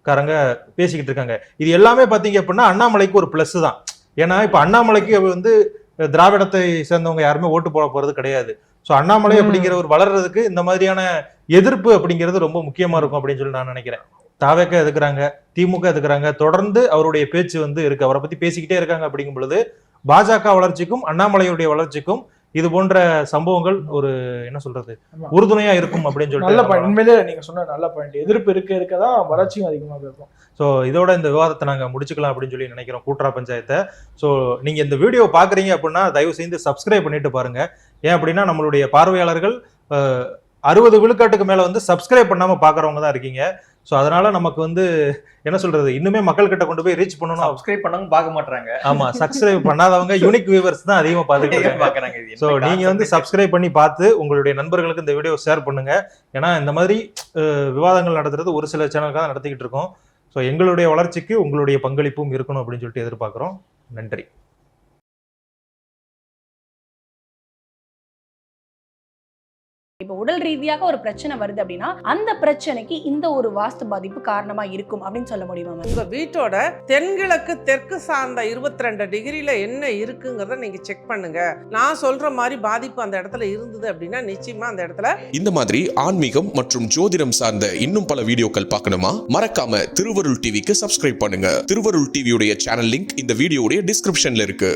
காரங்க பேசிக்கிட்டு இருக்காங்க. இது எல்லாமே பாத்தீங்க அப்படின்னா அண்ணாமலைக்கு ஒரு பிளஸ் தான். ஏன்னா இப்ப அண்ணாமலைக்கு வந்து திராவிடத்தை சேர்ந்தவங்க யாருமே ஓட்டு போட போறது கிடையாது. ஸோ அண்ணாமலை அப்படிங்கிற ஒரு வளர்றதுக்கு இந்த மாதிரியான எதிர்ப்பு அப்படிங்கிறது ரொம்ப முக்கியமா இருக்கும் அப்படின்னு சொல்லி நான் நினைக்கிறேன். தாவேக்க எதுக்குறாங்க, திமுக எதுக்குறாங்க, தொடர்ந்து அவருடைய பேச்சு வந்து இருக்கு, அவரை பத்தி பேசிக்கிட்டே இருக்காங்க. அப்படிங்கும் பொழுது பாஜக வளர்ச்சிக்கும் அண்ணாமலையுடைய வளர்ச்சிக்கும் இது போன்ற சம்பவங்கள் ஒரு என்ன சொல்றது ஆமா. உறுதுணையா இருக்கும் அப்படின்னு நல்ல சொல்லிட்டு பாயிண்ட், உண்மையிலே நீங்க சொன்ன நல்ல பாயிண்ட். எதிர்ப்பு இருக்கதான் வளர்ச்சியும் அதிகமாக இருக்கும். ஸோ இதோட இந்த விவாதத்தை நாங்கள் முடிச்சுக்கலாம் அப்படின்னு சொல்லி நினைக்கிறோம் கூட்டுறா பஞ்சாயத்தை. ஸோ நீங்கள் இந்த வீடியோ பார்க்குறீங்க அப்படின்னா தயவு செய்து சப்ஸ்கிரைப் பண்ணிட்டு பாருங்க. ஏன் அப்படின்னா நம்மளுடைய பார்வையாளர்கள் 60 விழுக்காட்டுக்கு மேலே வந்து சப்ஸ்கிரைப் பண்ணாமல் பார்க்குறவங்க தான் இருக்கீங்க. ஸோ அதனால நமக்கு வந்து என்ன சொல்றது, இன்னுமே மக்கள் கிட்ட கொண்டு போய் ரீச் பண்ணணும். சப்ஸ்கிரைப் பண்ணவங்க பார்க்க மாட்டாங்க. ஆமா, சப்ஸ்கிரைப் பண்ணாதவங்க யூனிக் வியூவர்ஸ் தான் அதிகமாக பார்க்குறாங்க. ஸோ நீங்க வந்து சப்ஸ்கிரைப் பண்ணி பார்த்து உங்களுடைய நண்பர்களுக்கு இந்த வீடியோ ஷேர் பண்ணுங்க. ஏன்னா இந்த மாதிரி விவாதங்கள் நடத்துறது ஒரு சில சேனலுக்காக நடத்திக்கிட்டு இருக்கோம். ஸோ எங்களுடைய வளர்ச்சிக்கு உங்களுடைய பங்களிப்பும் இருக்கணும் அப்படின்னு சொல்லிட்டு எதிர்பார்க்குறோம். நன்றி. இப்போ உடல் ரீதியாக ஒரு பிரச்சனை வருது அப்படின்னா அந்த பிரச்சனைக்கு இந்த ஒரு வாஸ்து பாதிப்பு காரணமா இருக்கும் அப்படின்னு சொல்ல முடியுமா? உங்க வீட்டோட தென்கிழக்கு தெற்கு சார்ந்த 22 டிகிரில என்ன இருக்குங்கிறத நீங்க செக் பண்ணுங்க. நான் சொல்ற மாதிரி பாதிப்பு அந்த இடத்துல இருந்தது அப்படின்னா நிச்சயமா அந்த இடத்துல. இந்த மாதிரி ஆன்மீகம் மற்றும் ஜோதிடம் சார்ந்த இன்னும் பல வீடியோக்கள் பார்க்கணுமா? மறக்காம திருவருள் டிவிக்கு சப்ஸ்கிரைப் பண்ணுங்க. திருவருள் டிவியுடைய சேனல் லிங்க் இந்த வீடியோடைய டிஸ்கிரிப்ஷன்ல இருக்கு.